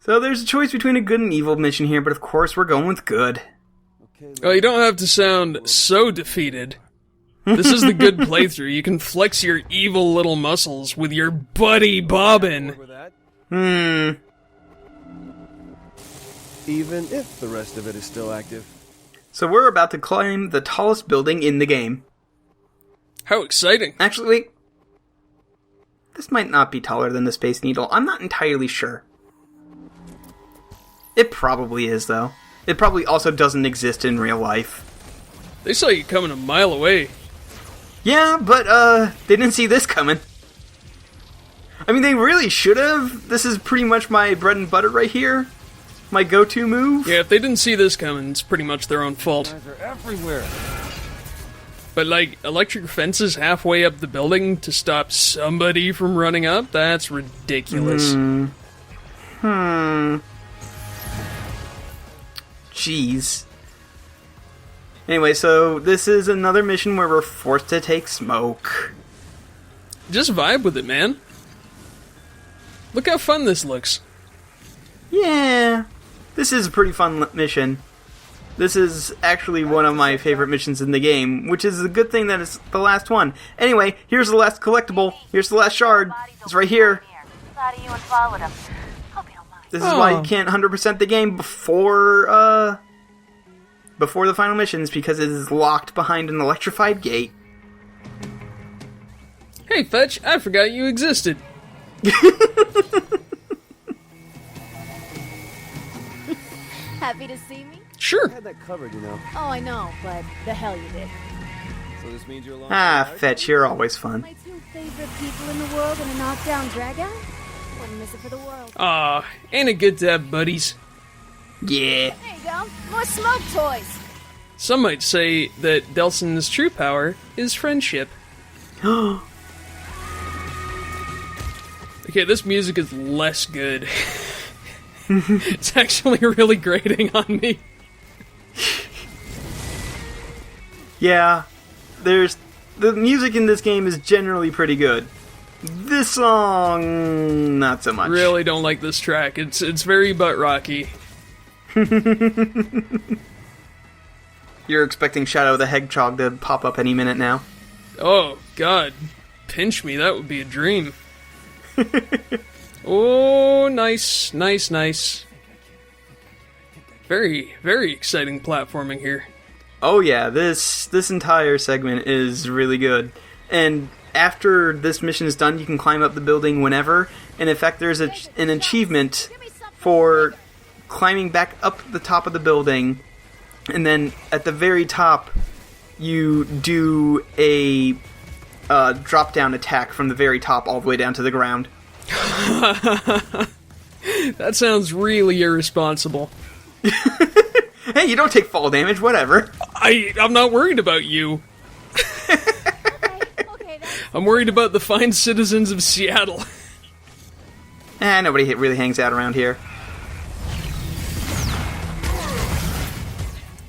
So there's a choice between a good and evil mission here, but of course we're going with good. Oh, you don't have to sound so defeated. This is the good playthrough. You can flex your evil little muscles with your buddy Bobbin. Even if the rest of it is still active. So we're about to climb the tallest building in the game. How exciting. Actually, wait. This might not be taller than the Space Needle. I'm not entirely sure. It probably is, though. It probably also doesn't exist in real life. They saw you coming a mile away. Yeah, but, they didn't see this coming. I mean, they really should have. This is pretty much my bread and butter right here. My go-to move. Yeah, if they didn't see this coming, it's pretty much their own fault. Guys are everywhere. But, like, electric fences halfway up the building to stop somebody from running up? That's ridiculous. Jeez. Anyway, so this is another mission where we're forced to take smoke. Just vibe with it, man. Look how fun this looks. Yeah, this is a pretty fun mission. This is actually one of my favorite missions in the game, which is a good thing that it's the last one. Anyway, here's the last collectible. Here's the last shard. It's right here. This is why you can't 100% the game before the final missions, because it is locked behind an electrified gate. Hey, Fetch, I forgot you existed. Happy to see me? Sure. I had that covered, you know. Oh, I know, but the hell you did. So this means you're along. Fetch, you're always fun. My two favorite people in the world and a knockdown dragout? Wouldn't miss it for the world. Aw, ain't it good to have buddies? Yeah. There you go. More smoke toys. Some might say that Delson's true power is friendship. Okay, this music is less good. It's actually really grating on me. Yeah, the music in this game is generally pretty good. This song, not so much. Really don't like this track. It's very butt rocky. You're expecting Shadow the Hedgehog to pop up any minute now. Oh, God. Pinch me, that would be a dream. Oh, nice, nice, nice. Very, very exciting platforming here. Oh yeah, this entire segment is really good. And after this mission is done, you can climb up the building whenever. And in fact, there's an achievement for climbing back up the top of the building. And then at the very top, you do a drop-down attack from the very top all the way down to the ground. That sounds really irresponsible. Hey, you don't take fall damage, whatever. I'm not worried about you. Okay, I'm worried about the fine citizens of Seattle. Nobody really hangs out around here.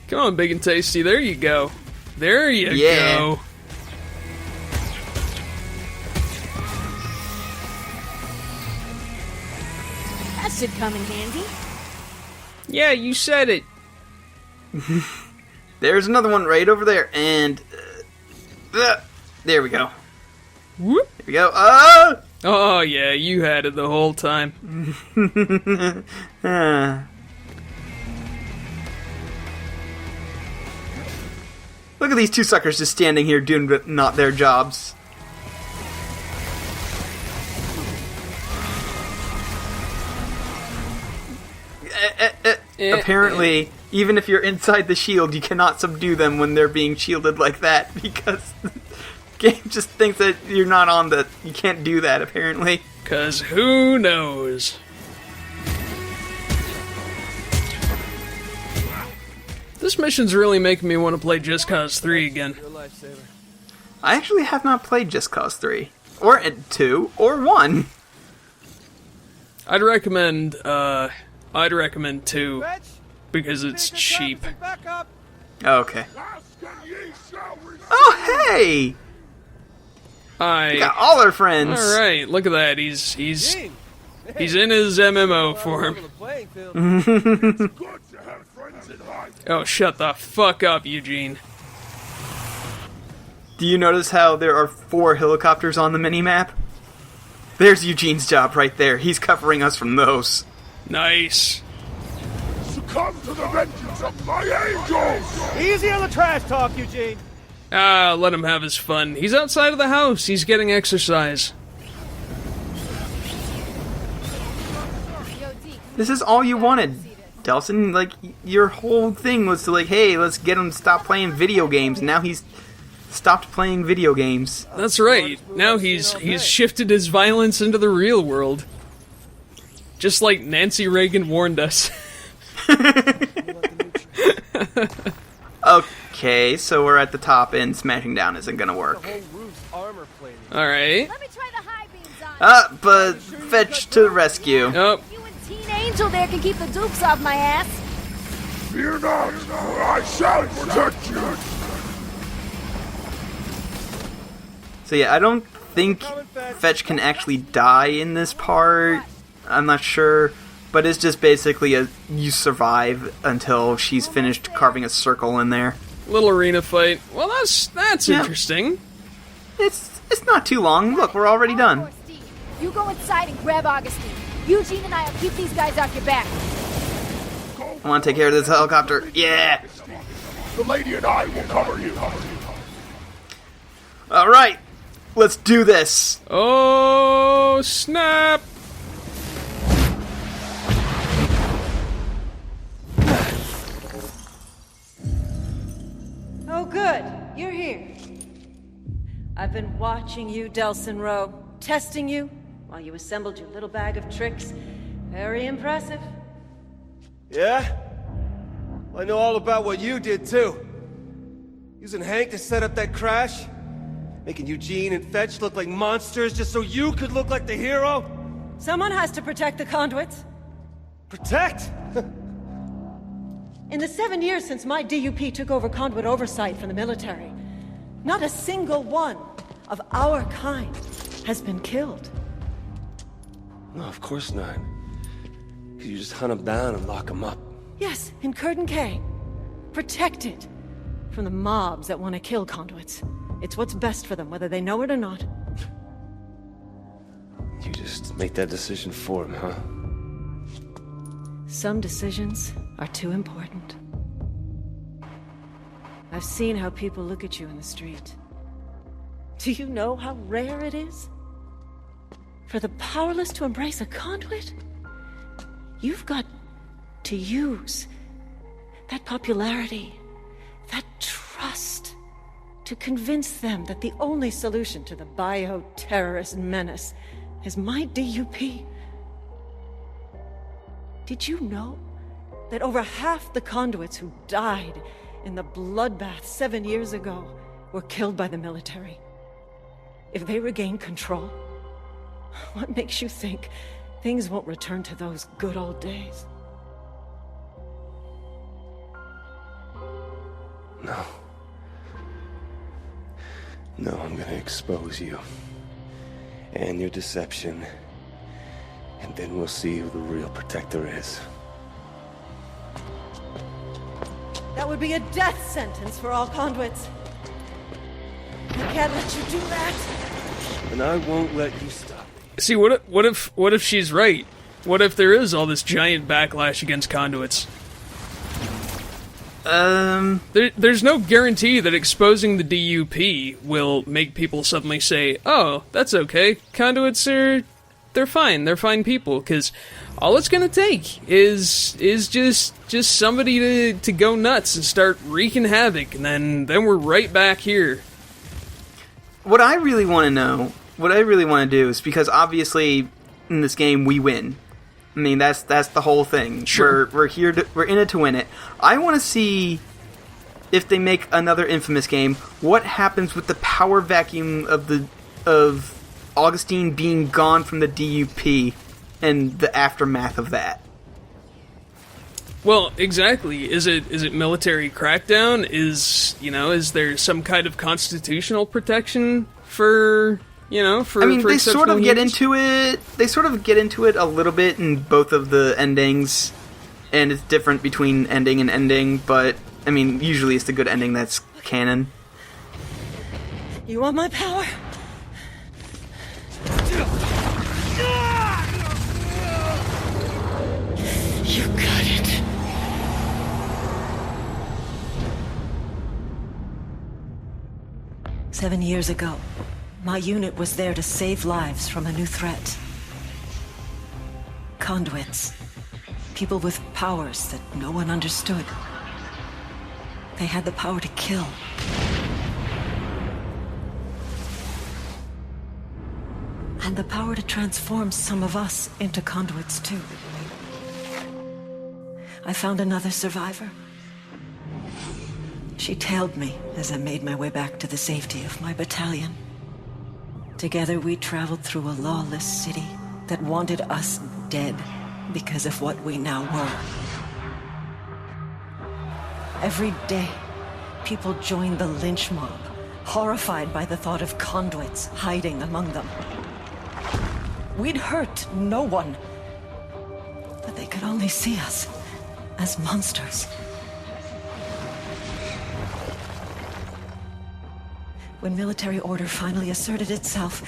Come on, Big and Tasty, there you go. There you go. that should come in handy. Yeah, you said it. There's another one right over there, and there we go. Whoop. Here we go. Oh, yeah, you had it the whole time. Look at these two suckers just standing here doing not their jobs. Apparently, even if you're inside the shield, you cannot subdue them when they're being shielded like that, because the game just thinks that you're not on the... You can't do that, apparently. 'Cause who knows? This mission's really making me want to play Just Cause 3 again. You're a lifesaver. I actually have not played Just Cause 3. Or 2. Or 1. I'd recommend 2 because it's cheap. Okay. Oh, hey! We got all our friends. All right, look at that. He's in his MMO form. Field. Oh, shut the fuck up, Eugene. Do you notice how there are 4 helicopters on the minimap? There's Eugene's job right there. He's covering us from those. Nice. Succumb to the vengeance of my angels! Easy on the trash talk, Eugene. Ah, let him have his fun. He's outside of the house. He's getting exercise. This is all you wanted, Delson. Like, your whole thing was to, like, hey, let's get him to stop playing video games. Now he's stopped playing video games. That's right. Now he's shifted his violence into the real world. Just like Nancy Reagan warned us. Okay, so we're at the top and smashing down isn't gonna work. Alright. Let me try the high beams on. But Fetch to the rescue. Oh, You and Teen Angel there can keep the dupes off my ass. Fear not, for I shall protect you! So yeah, I don't think Fetch can actually die in this part. I'm not sure. But it's just basically you survive until she's finished carving a circle in there. little arena fight. Well, that's Yeah. interesting. It's not too long. Look, we're already done. You go inside and grab Augustine. Eugene and I will keep these guys off your back. I want to take care of this helicopter. Yeah! The lady and I will cover you. Alright! Let's do this! Oh, snap! Oh, good. You're here. I've been watching you, Delson Rowe, testing you while you assembled your little bag of tricks. Very impressive. Yeah? Well, I know all about what you did, too. Using Hank to set up that crash? Making Eugene and Fetch look like monsters just so you could look like the hero? Someone has to protect the conduits. Protect? In the 7 years since my DUP took over conduit oversight from the military, not a single one of our kind has been killed. No, of course not. You just hunt them down and lock them up. Yes, in Curtin K. Protected from the mobs that want to kill conduits. It's what's best for them, whether they know it or not. You just make that decision for him, huh? Some decisions are too important. I've seen how people look at you in the street. Do you know how rare it is for the powerless to embrace a conduit? You've got to use that popularity, that trust, to convince them that the only solution to the bio-terrorist menace is my DUP. Did you know that over half the conduits who died in the bloodbath 7 years ago were killed by the military? If they regain control, what makes you think things won't return to those good old days? No. No, I'm gonna expose you. And your deception. And then we'll see who the real protector is. That would be a death sentence for all conduits. I can't let you do that. And I won't let you stop. See, what if she's right? What if there is all this giant backlash against conduits? There's no guarantee that exposing the DUP will make people suddenly say, "Oh, that's okay. Conduits they're fine people," because all it's gonna take is just somebody to go nuts and start wreaking havoc, and then we're right back here. What I really want to do is, because obviously in this game we win. I mean, that's the whole thing. Sure. We're in it to win it. I want to see if they make another Infamous game, what happens with the power vacuum of Augustine being gone from the DUP and the aftermath of that. Well, exactly. Is it military crackdown? Is there some kind of constitutional protection for I mean, they sort of get humans? into it. They sort of get into it a little bit in both of the endings. and it's different between ending and ending, but, I mean, usually it's the good ending that's canon. You want my power? You got it. "7 years ago, my unit was there to save lives from a new threat. Conduits. People with powers that no one understood. They had the power to kill. And the power to transform some of us into conduits, too. I found another survivor. She tailed me as I made my way back to the safety of my battalion. Together we traveled through a lawless city that wanted us dead because of what we now were. Every day, people joined the lynch mob, horrified by the thought of conduits hiding among them. We'd hurt no one, but they could only see us as monsters. When military order finally asserted itself,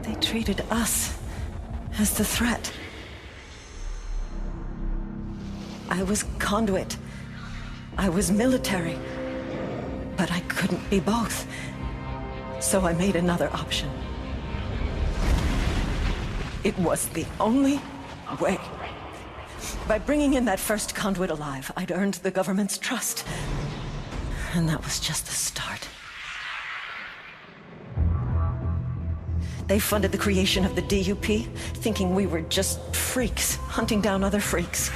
they treated us as the threat. I was conduit. I was military. But I couldn't be both. So I made another option. It was the only way. By bringing in that first conduit alive, I'd earned the government's trust. And that was just the start. They funded the creation of the DUP, thinking we were just freaks, hunting down other freaks.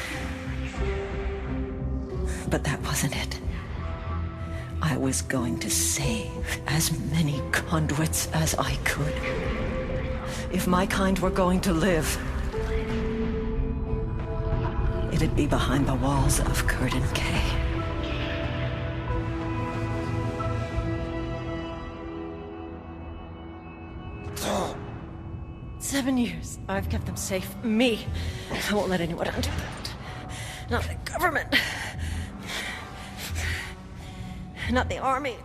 But that wasn't it. I was going to save as many conduits as I could. If my kind were going to live, it'd be behind the walls of Curtin K. 7 years. I've kept them safe. Me. I won't let anyone undo that. Not the government. Not the army.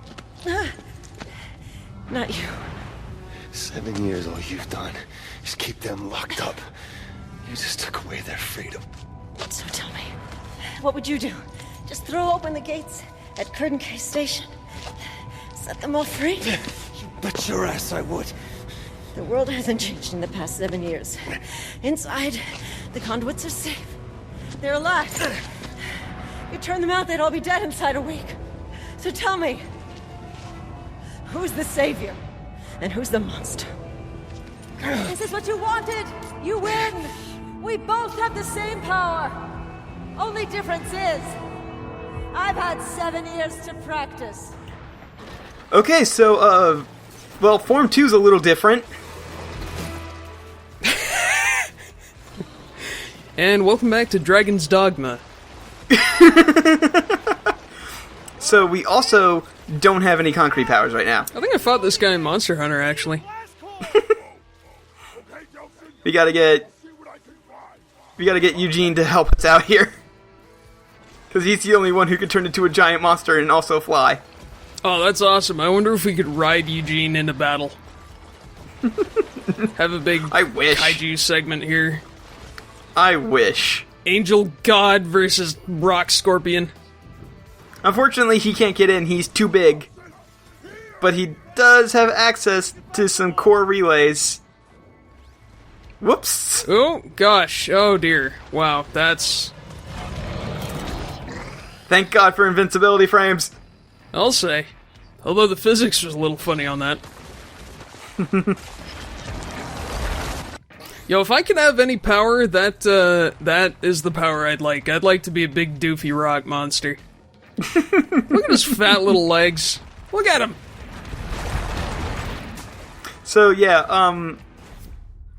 Not you. 7 years, all you've done is keep them locked up. You just took away their freedom. So tell me, what would you do? Just throw open the gates at Curtin K Station? Set them all free? You bet your ass I would. The world hasn't changed in the past 7 years. Inside, the conduits are safe. They're alive. You turn them out, they'd all be dead inside a week. So tell me, who's the savior? And who's the monster? This is what you wanted! You win! We both have the same power! Only difference is, I've had 7 years to practice. Okay, so, well, Form 2's a little different. And welcome back to Dragon's Dogma. So we also don't have any concrete powers right now. I think I fought this guy in Monster Hunter, actually. We gotta get Eugene to help us out here. Because he's the only one who could turn into a giant monster and also fly. Oh, that's awesome. I wonder if we could ride Eugene into battle. Have a big I wish. kaiju segment here. I wish. Angel God versus Rock Scorpion. Unfortunately, he can't get in. He's too big. But he does have access to some core relays. Whoops. Oh, gosh. Oh, dear. Wow, that's... Thank God for invincibility frames. I'll say. Although the physics was a little funny on that. Yo, if I could have any power, that is the power I'd like. I'd like to be a big doofy rock monster. Look at his fat little legs. Look at him. So, yeah,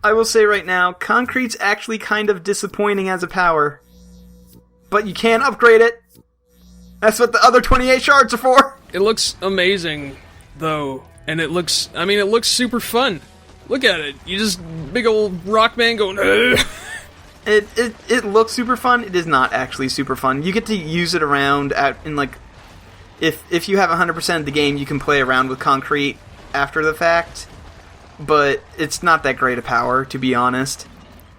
I will say right now, concrete's actually kind of disappointing as a power. But you can't upgrade it. That's what the other 28 shards are for. It looks amazing, though. And it looks super fun. Look at it. You just, big old rock man going, ugh. It looks super fun. It is not actually super fun. You get to use it around in like, if you have 100% of the game, you can play around with concrete after the fact, but it's not that great a power, to be honest.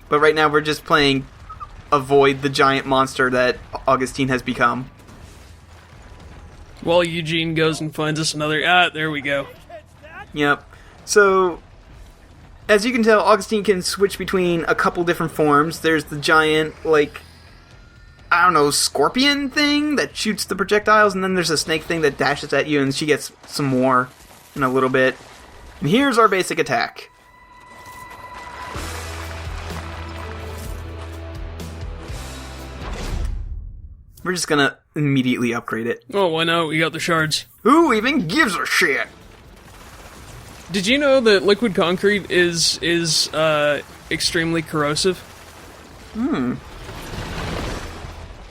But right now we're just playing avoid the giant monster that Augustine has become. While Eugene goes and finds us another... there we go. Yep. So, as you can tell, Augustine can switch between a couple different forms. There's the giant, like, I don't know, scorpion thing that shoots the projectiles, and then there's a snake thing that dashes at you, and she gets some more in a little bit. And here's our basic attack. We're just gonna immediately upgrade it. Oh, why not? We got the shards. Who even gives a shit? Did you know that liquid concrete is extremely corrosive?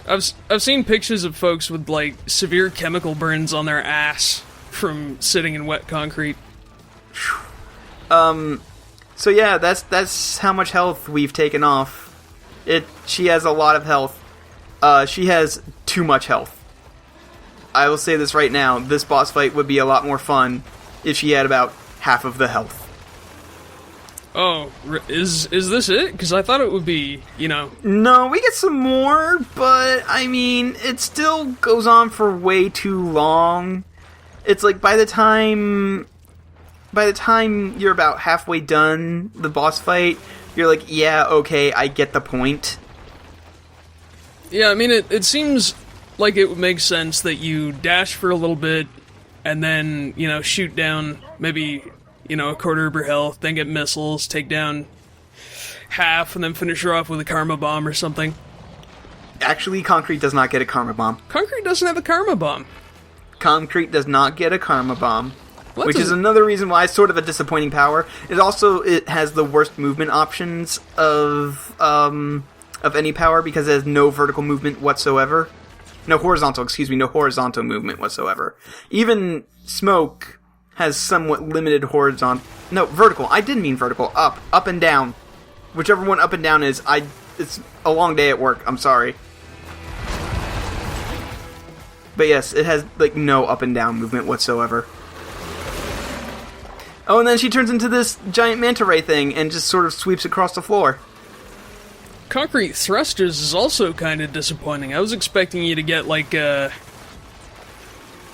I've seen pictures of folks with like severe chemical burns on their ass from sitting in wet concrete. So yeah, that's how much health we've taken off. She has a lot of health. She has too much health. I will say this right now, this boss fight would be a lot more fun if she had about half of the health. Oh, is this it? Because I thought it would be, No, we get some more, but, I mean, it still goes on for way too long. It's like, by the time you're about halfway done the boss fight, you're like, yeah, okay, I get the point. Yeah, I mean, it seems like it would make sense that you dash for a little bit, and then, shoot down maybe, a quarter of her health, then get missiles, take down half, and then finish her off with a karma bomb or something. Actually, concrete does not get a karma bomb. Concrete doesn't have a karma bomb. Concrete does not get a karma bomb. What which is another reason why it's sort of a disappointing power. It has the worst movement options of any power because it has no vertical movement whatsoever. No horizontal movement whatsoever. Even smoke has somewhat limited vertical. I didn't mean vertical. Up and down. Whichever one up and down is, it's a long day at work. I'm sorry. But yes, it has like no up and down movement whatsoever. Oh, and then she turns into this giant manta ray thing and just sort of sweeps across the floor. Concrete thrusters is also kind of disappointing. I was expecting you to get like the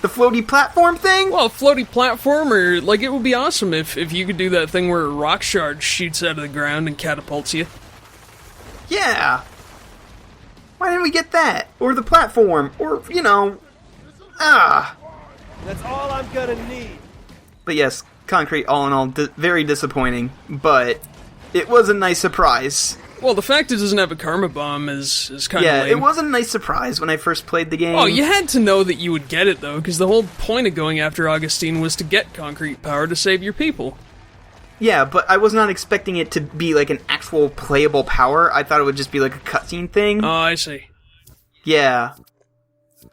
floaty platform thing? Well, floaty platform, or like it would be awesome if you could do that thing where a rock shard shoots out of the ground and catapults you. Yeah. Why didn't we get that? Or the platform, or That's all I'm gonna need. But yes, concrete, all in all, very disappointing, but it was a nice surprise. Well, the fact it doesn't have a karma bomb is kind of lame. Yeah, it was a nice surprise when I first played the game. Oh, you had to know that you would get it, though, because the whole point of going after Augustine was to get concrete power to save your people. Yeah, but I was not expecting it to be like an actual playable power. I thought it would just be like a cutscene thing. Oh, I see. Yeah.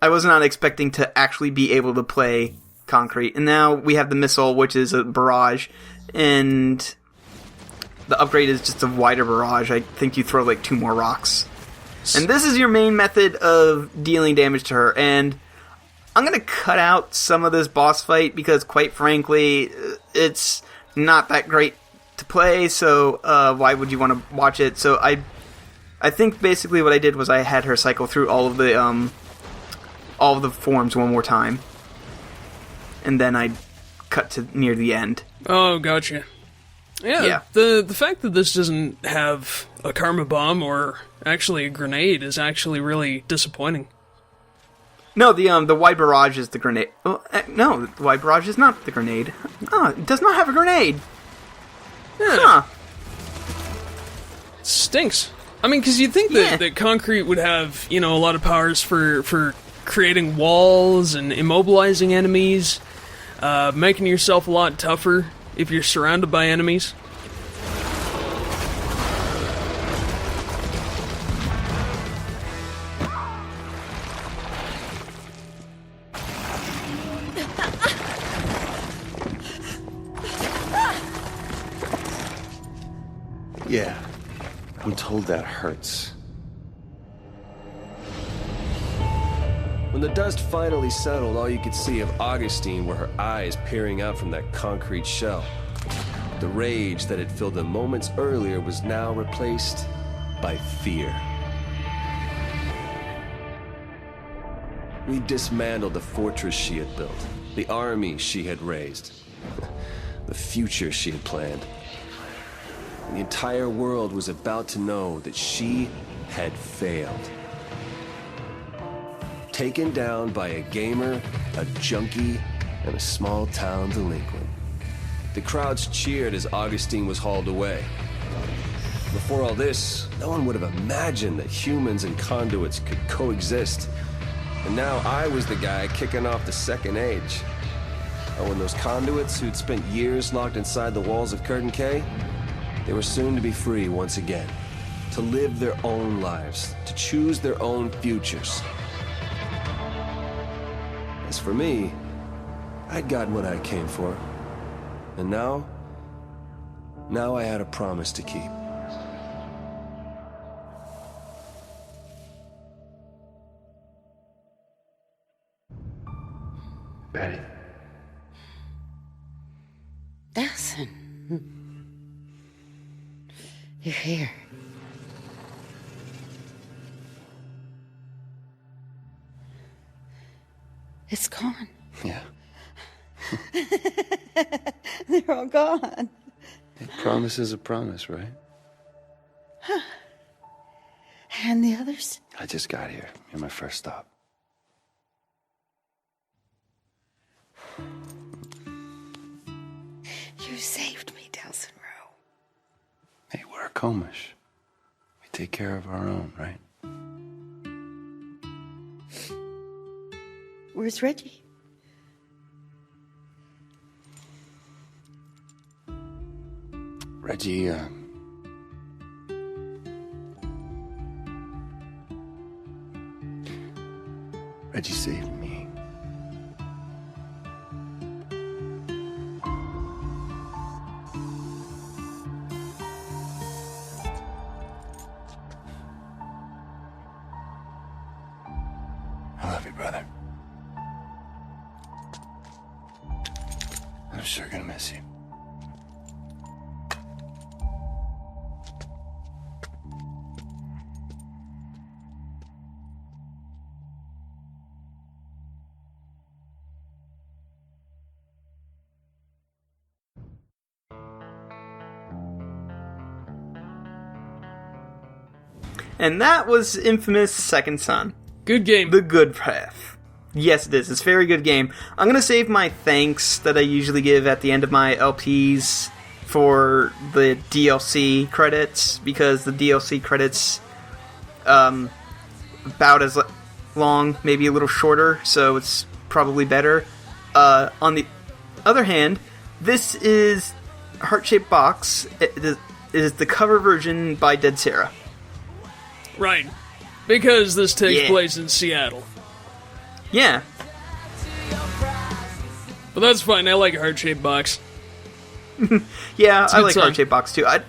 I was not expecting to actually be able to play concrete. And now we have the missile, which is a barrage, and the upgrade is just a wider barrage. I think you throw like 2 more rocks. And this is your main method of dealing damage to her. And I'm going to cut out some of this boss fight because, quite frankly, it's not that great to play. So why would you want to watch it? So I think basically what I did was I had her cycle through all of the forms one more time. And then I cut to near the end. Oh, gotcha. Yeah. The fact that this doesn't have a karma bomb or actually a grenade is actually really disappointing. No, the wide barrage is the grenade. No, the wide barrage is not the grenade. Oh, it does not have a grenade. Yeah. Huh. Stinks. I mean, because you'd think that concrete would have, a lot of powers for creating walls and immobilizing enemies, making yourself a lot tougher if you're surrounded by enemies. Yeah. I'm told that hurts. When the dust finally settled, all you could see of Augustine were her eyes peering out from that concrete shell. The rage that had filled them moments earlier was now replaced by fear. We dismantled the fortress she had built, the army she had raised, the future she had planned. And the entire world was about to know that she had failed. Taken down by a gamer, a junkie, and a small-town delinquent. The crowds cheered as Augustine was hauled away. Before all this, no one would have imagined that humans and conduits could coexist. And now I was the guy kicking off the second age. Oh, and those conduits who'd spent years locked inside the walls of Curtain K, they were soon to be free once again. To live their own lives, to choose their own futures. As for me, I'd gotten what I came for. And now I had a promise to keep. Betty. Dawson. You're here. It's gone. Yeah. They're all gone. A promise is a promise, right? And the others? I just got here. You're my first stop. You saved me, Delson Rowe. Hey, we're a Comish. We take care of our own, right? Where's Reggie? Reggie, Reggie saved me. I love you, brother. I'm sure gonna miss you. And that was infamous Second Son. Good game. The Good Path. Yes, it is. It's a very good game. I'm going to save my thanks that I usually give at the end of my LPs for the DLC credits, because the DLC credits about as long, maybe a little shorter, so it's probably better. On the other hand, this is Heart-Shaped Box. It is the cover version by Dead Sarah. Right. Because this takes place in Seattle. Yeah. But that's fine, I like Heart-Shaped Box. Yeah, I like song. Heart-Shaped Box too. A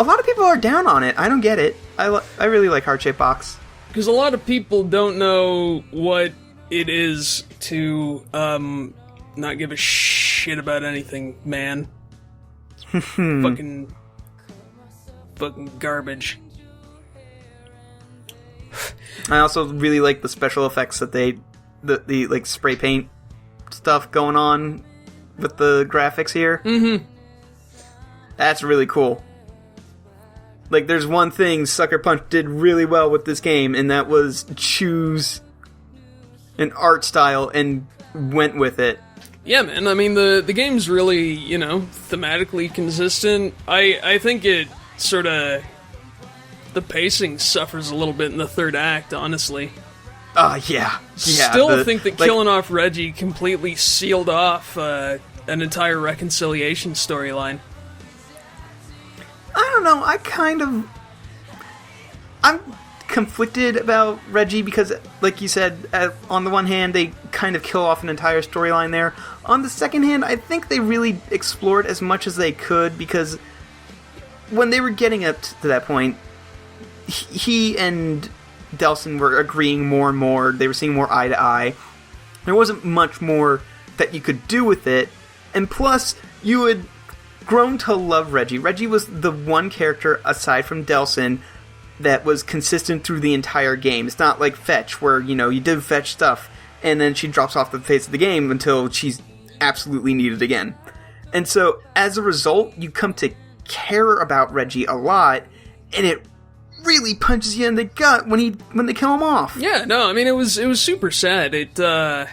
lot of people are down on it. I don't get it. I really like Heart-Shaped Box. Because a lot of people don't know what it is to, not give a shit about anything, man. Fucking garbage. I also really like the special effects that the like spray paint stuff going on with the graphics here. Mm-hmm. That's really cool. Like, there's one thing Sucker Punch did really well with this game, and that was choose an art style and went with it. Yeah, man, I mean, the game's really, thematically consistent. I think it sort of... The pacing suffers a little bit in the third act, honestly. Yeah. Still think that killing off Reggie completely sealed off an entire reconciliation storyline. I don't know, I'm conflicted about Reggie because, like you said, on the one hand, they kind of kill off an entire storyline there. On the second hand, I think they really explored as much as they could, because when they were getting up to that point, he and Delsin were agreeing more and more. They were seeing more eye to eye. There wasn't much more that you could do with it. And plus, you had grown to love Reggie. Reggie was the one character, aside from Delsin, that was consistent through the entire game. It's not like Fetch, where, you did Fetch stuff, and then she drops off the face of the game until she's absolutely needed again. And so, as a result, you come to care about Reggie a lot, and it really punches you in the gut when they kill him off. Yeah, no, I mean, it was super sad. I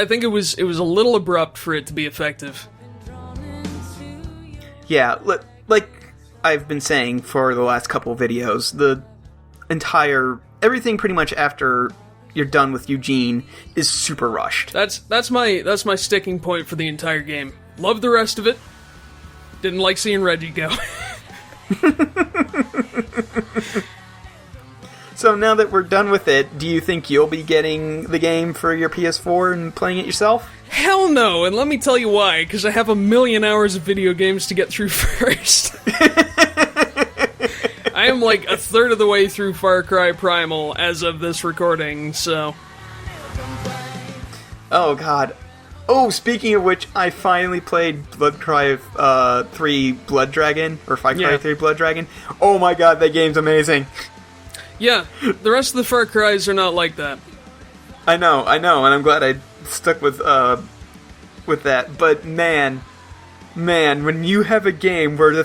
think it was a little abrupt for it to be effective. Yeah, like I've been saying for the last couple of videos, everything pretty much after you're done with Eugene is super rushed. That's my sticking point for the entire game. Love the rest of it. Didn't like seeing Reggie go. So now that we're done with it, do you think you'll be getting the game for your PS4 and playing it yourself? Hell no, and let me tell you why, because I have 1,000,000 hours of video games to get through first. I am like a third of the way through Far Cry Primal as of this recording, so... Oh god. Oh, speaking of which, I finally played Blood Cry 3 Blood Dragon, or Far Cry 3 Blood Dragon. Oh my god, that game's amazing. Yeah, the rest of the Far Cries are not like that. I know, and I'm glad I stuck with that. But man, when you have a game where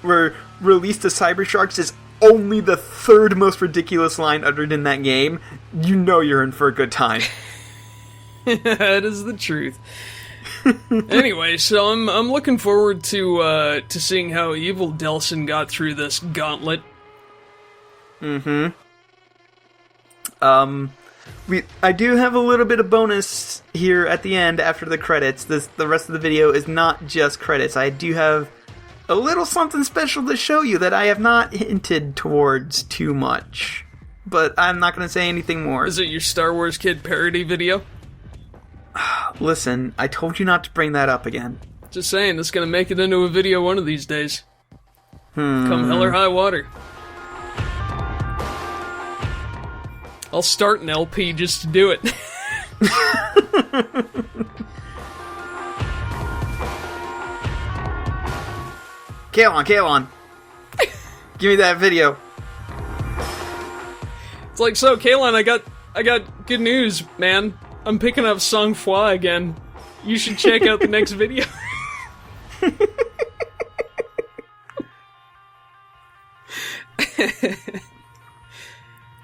where Release to Cyber Sharks is only the third most ridiculous line uttered in that game, you know you're in for a good time. That is the truth. Anyway, so I'm looking forward to seeing how evil Delsin got through this gauntlet. I do have a little bit of bonus here at the end after the credits. The rest of the video is not just credits. I do have a little something special to show you that I have not hinted towards too much. But I'm not going to say anything more. Is it your Star Wars Kid parody video? Listen, I told you not to bring that up again. Just saying, it's going to make it into a video one of these days. Come hell or high water. I'll start an LP just to do it. Kalon. Give me that video. It's like, so, Kalon, I got good news, man. I'm picking up Sang Froid again. You should check out the next video.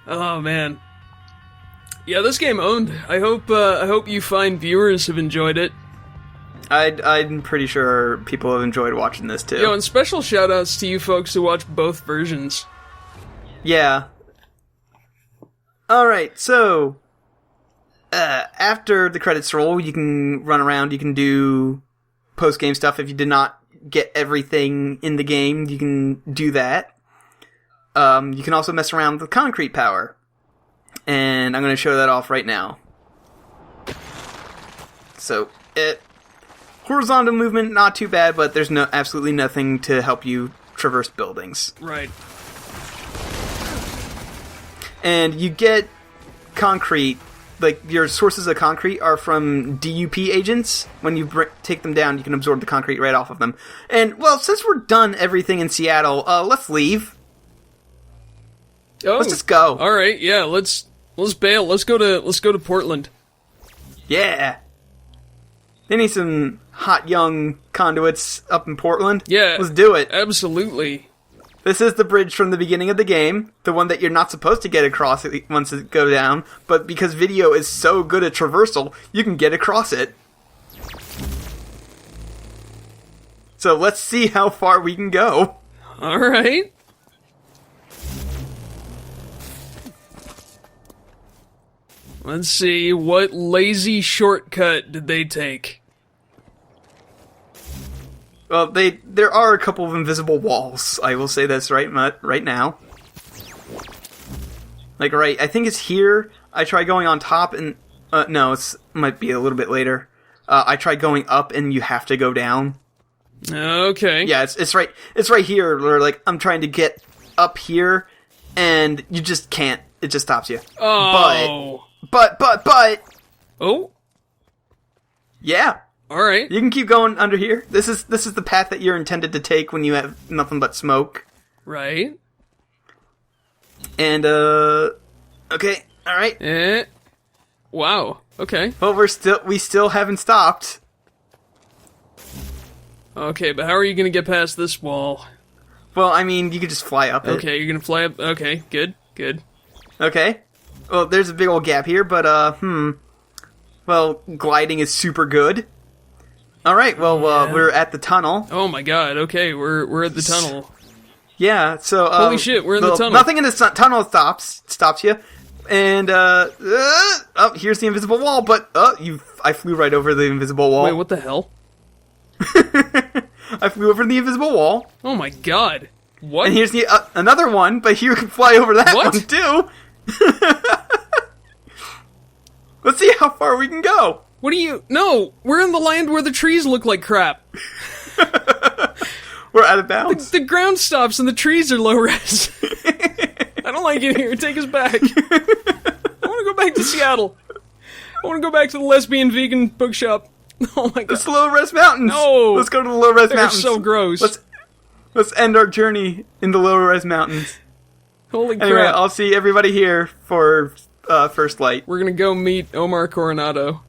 Oh, man. Yeah, this game owned. I hope you fine viewers have enjoyed it. I'm pretty sure people have enjoyed watching this too. Yo, and special shoutouts to you folks who watch both versions. Yeah. Alright, so after the credits roll, you can run around, you can do post-game stuff. If you did not get everything in the game, you can do that. You can also mess around with concrete power. And I'm going to show that off right now. So, horizontal movement, not too bad, but there's absolutely nothing to help you traverse buildings. Right. And you get concrete, like your sources of concrete are from DUP agents. When you take them down, you can absorb the concrete right off of them. And, well, since we're done everything in Seattle, let's leave. Oh, let's just go. All right, yeah, let's bail. Let's go to Portland. Yeah. They need some hot young conduits up in Portland. Yeah. Let's do it. Absolutely. This is the bridge from the beginning of the game, the one that you're not supposed to get across once it goes down, but because video is so good at traversal, you can get across it. So let's see how far we can go. All right. Let's see, what lazy shortcut did they take? Well, there are a couple of invisible walls. I will say this right now. Like, I think it's here. I tried going on top and... no, might be a little bit later. I tried going up and you have to go down. Okay. Yeah, it's right here where, like, I'm trying to get up here, and you just can't. It just stops you. Oh. But... Oh? Yeah. Alright. You can keep going under here. This is the path that you're intended to take when you have nothing but smoke. Right. And, okay, alright. Wow, okay. Well, we still haven't stopped. Okay, but how are you gonna get past this wall? Well, I mean, you could just fly up it. Okay, you're gonna fly up. Okay, good. Okay. Well, there's a big old gap here, but, well, gliding is super good. Alright, well, we're at the tunnel. Oh my god, okay, we're at the tunnel. Yeah, so, holy shit, we're in the tunnel. Nothing in this tunnel stops you. And, oh, here's the invisible wall, but, I flew right over the invisible wall. Wait, what the hell? I flew over the invisible wall. Oh my god. What? And here's the another one, but you can fly over that one too. Let's see how far we can go. What do you... No! We're in the land where the trees look like crap. We're out of bounds. The ground stops and the trees are low res. I don't like it here. Take us back. I want to go back to Seattle. I want to go back to the lesbian vegan bookshop. Oh my god. It's the low res mountains. No. Let's go to the low res mountains. They're so gross. Let's end our journey in the low res mountains. Holy crap. Anyway, I'll see everybody here for First Light. We're gonna go meet Omar Coronado.